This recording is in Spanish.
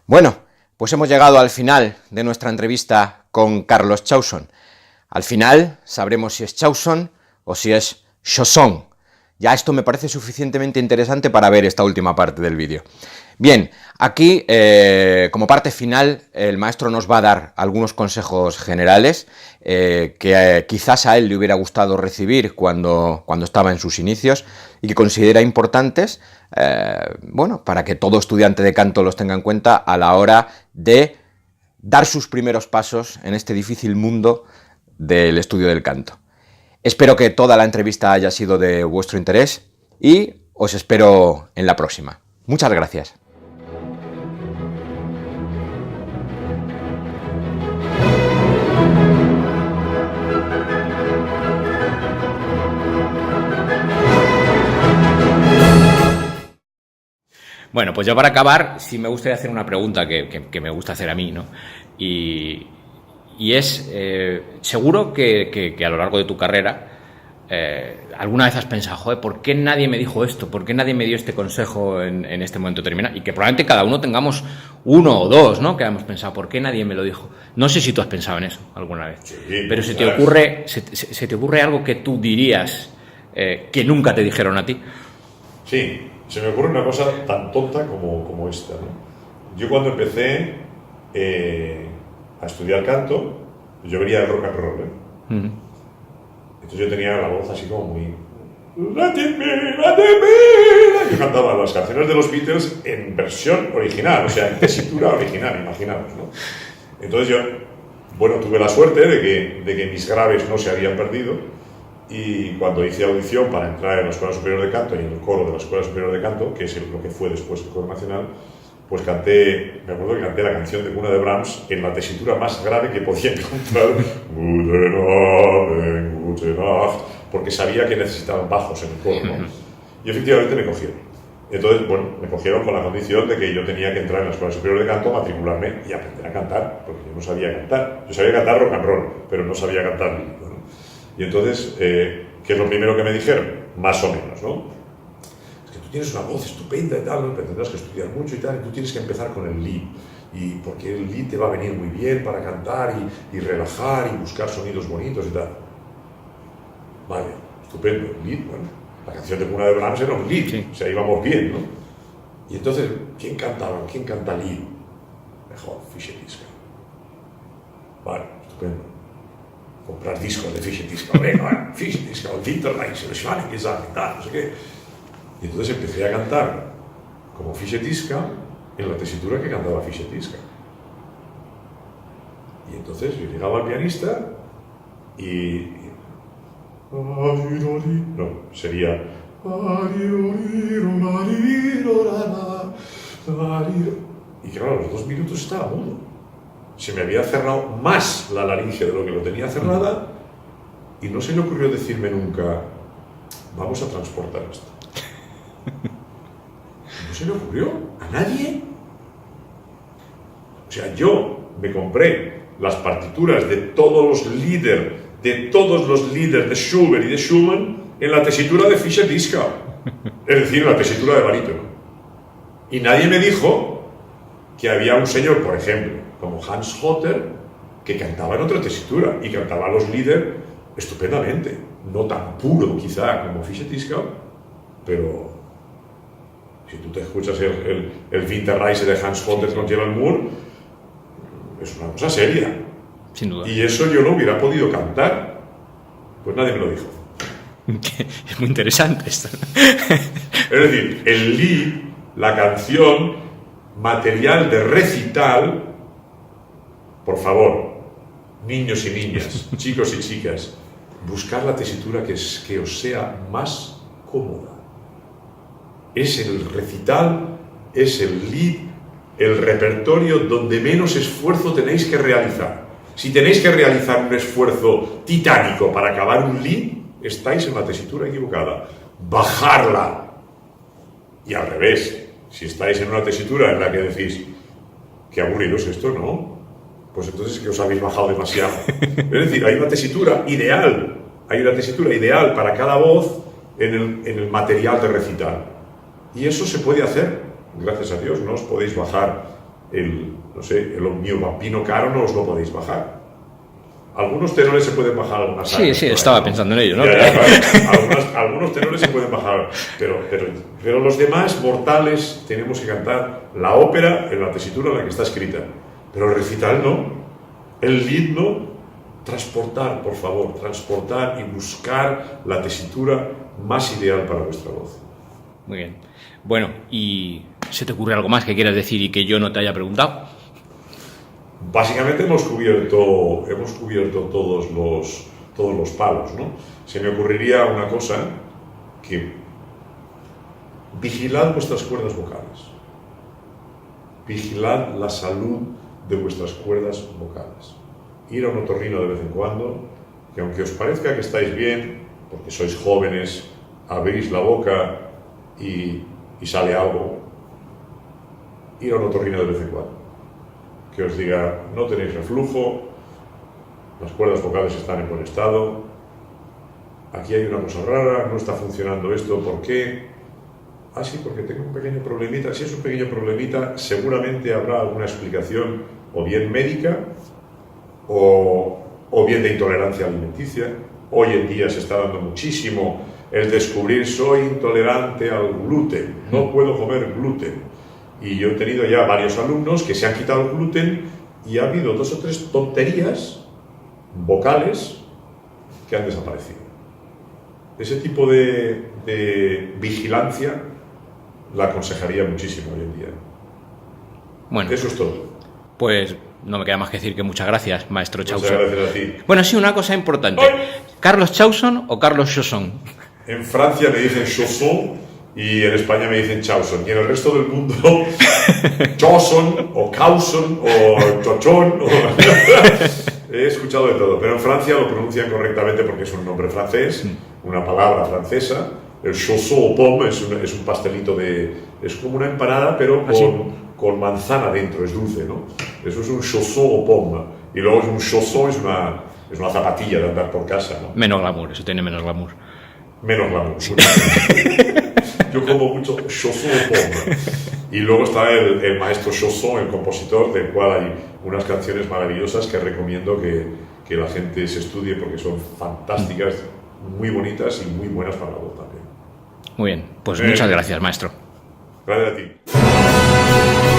Bueno, pues hemos llegado al final de nuestra entrevista con Carlos Chausson. Al final sabremos si es Chausson o si es Chausson. Ya esto me parece suficientemente interesante para ver esta última parte del vídeo. Bien, aquí, como parte final, el maestro nos va a dar algunos consejos generales que quizás a él le hubiera gustado recibir cuando estaba en sus inicios y que considera importantes, bueno, para que todo estudiante de canto los tenga en cuenta a la hora de dar sus primeros pasos en este difícil mundo del estudio del canto. Espero que toda la entrevista haya sido de vuestro interés y os espero en la próxima. Muchas gracias. Bueno, pues ya para acabar, sí me gustaría hacer una pregunta que me gusta hacer a mí, ¿no? Y es, seguro que a lo largo de tu carrera alguna vez has pensado, joder, ¿por qué nadie me dijo esto? ¿Por qué nadie me dio este consejo en este momento determinado? Y que probablemente cada uno tengamos uno o dos, ¿no? Que hemos pensado, ¿por qué nadie me lo dijo? No sé si tú has pensado en eso alguna vez. Sí, pero ¿se te ocurre algo que tú dirías que nunca te dijeron a ti? Sí, se me ocurre una cosa tan tonta como esta, ¿no? Yo cuando empecé a estudiar canto, yo venía del rock and roll, ¿eh? Uh-huh. Entonces yo tenía la voz así como muy... Let it be. Yo cantaba las canciones de los Beatles en versión original, o sea, en tesitura original, imaginaos, ¿no? Entonces yo, bueno, tuve la suerte de que mis graves no se habían perdido. Y cuando hice audición para entrar en la Escuela Superior de Canto y en el coro de la Escuela Superior de Canto, que es lo que fue después el coro nacional, pues me acuerdo que canté la canción de Cuna de Brahms en la tesitura más grave que podía encontrar, Guten Abend, Gute Nacht, porque sabía que necesitaban bajos en el coro, ¿no? Y efectivamente me cogieron. Entonces, bueno, me cogieron con la condición de que yo tenía que entrar en la Escuela Superior de Canto, matricularme y aprender a cantar, porque yo no sabía cantar. Yo sabía cantar rock and roll, pero no sabía cantar lírico, ¿no? Y entonces, ¿qué es lo primero que me dijeron? Más o menos, ¿no? Es que tú tienes una voz estupenda y tal, ¿no? Pero tendrás que estudiar mucho y tal, y tú tienes que empezar con el lead. Y porque el lead te va a venir muy bien para cantar y relajar y buscar sonidos bonitos y tal. Vale, estupendo, el lead, bueno. La canción de Cuna de Brahms era un lead, sí. O sea, íbamos bien, ¿no? Y entonces, ¿quién cantaba? ¿Quién canta lead? Mejor, Fischer Disco. Vale, estupendo. Comprar discos de Fischer Disco, venga, Fischer Disco, Winterreise, Schwanning gesagt, tal, no sé qué. Y entonces empecé a cantar como Fischer Disco en la tesitura que cantaba Fischer Disco. Y entonces yo llegaba al pianista y no, sería y claro, a los 2 minutos estaba mudo. Se me había cerrado más la laringe de lo que lo tenía cerrada y no se le ocurrió decirme nunca, vamos a transportar esto. No se le ocurrió a nadie. O sea, yo me compré las partituras de todos los líderes de Schubert y de Schumann en la tesitura de Fischer Disco, es decir, en la tesitura de barítono. Y nadie me dijo que había un señor, por ejemplo, como Hans Hotter, que cantaba en otra tesitura y cantaba los líderes estupendamente, no tan puro quizá como Fischer Disco, pero si tú te escuchas el Winterreise de Hans Hotter con Gerald Moore, es una cosa seria. Sin duda. Y eso yo no hubiera podido cantar, pues nadie me lo dijo. Es muy interesante esto. Es decir, el lead, la canción, material de recital, por favor, niños y niñas, chicos y chicas, buscar la tesitura que os sea más cómoda. Es el recital, es el lead, el repertorio donde menos esfuerzo tenéis que realizar. Si tenéis que realizar un esfuerzo titánico para acabar un lead, estáis en la tesitura equivocada. Bajarla. Y al revés, si estáis en una tesitura en la que decís, qué aburrido es esto, ¿no? Pues entonces es que os habéis bajado demasiado. Es decir, hay una tesitura ideal. Hay una tesitura ideal para cada voz en el material de recital. Y eso se puede hacer, gracias a Dios, no os podéis bajar no sé, el mio bambino caro no os lo podéis bajar. Algunos tenores se pueden bajar algunas áreas. Sí, estaba pensando en ello, ¿no? Claro. Algunos tenores se pueden bajar, pero los demás mortales tenemos que cantar la ópera en la tesitura en la que está escrita. Pero el recital no, el lead no. Transportar, por favor, transportar y buscar la tesitura más ideal para vuestra voz. Muy bien. Bueno, ¿y se te ocurre algo más que quieras decir y que yo no te haya preguntado? Básicamente hemos cubierto todos los palos, ¿no? Se me ocurriría una cosa, que vigilad vuestras cuerdas vocales. Vigilad la salud de vuestras cuerdas vocales. Ir a un otorrino de vez en cuando, que aunque os parezca que estáis bien, porque sois jóvenes, abrís la boca y sale algo, ir a un otorrino de vez en cuando. Que os diga, no tenéis reflujo, las cuerdas vocales están en buen estado, aquí hay una cosa rara, no está funcionando esto, ¿por qué? Ah, sí, porque tengo un pequeño problemita. Si es un pequeño problemita, seguramente habrá alguna explicación, o bien médica, o bien de intolerancia alimenticia. Hoy en día se está dando muchísimo el descubrir, soy intolerante al gluten, no puedo comer gluten. Y yo he tenido ya varios alumnos que se han quitado el gluten y ha habido 2 o 3 tonterías vocales que han desaparecido. Ese tipo de vigilancia la aconsejaría muchísimo hoy en día. Bueno, eso es todo. Pues no me queda más que decir que muchas gracias, maestro Chausson. Muchas gracias a ti. Bueno, sí, una cosa importante. ¡Ay! ¿Carlos Chausson o Carlos Chausson? En Francia me dicen Chausson y en España me dicen Chausson. Y en el resto del mundo, Chausson o Causon o Chochón. He escuchado de todo, pero en Francia lo pronuncian correctamente porque es un nombre francés, una palabra francesa. El chausson aux pommes es un pastelito es como una empanada, pero con manzana dentro, es dulce, ¿no? Eso es un chausson aux pommes. Y luego un chausson es una zapatilla de andar por casa, ¿no? Menos glamour, eso tiene menos glamour. Menos glamour. Yo como mucho chausson aux pommes. Y luego está el maestro Chausson, el compositor, del cual hay unas canciones maravillosas que recomiendo que la gente se estudie porque son fantásticas, muy bonitas y muy buenas para la voz también. Muy bien, pues muchas gracias, maestro. Gracias a ti.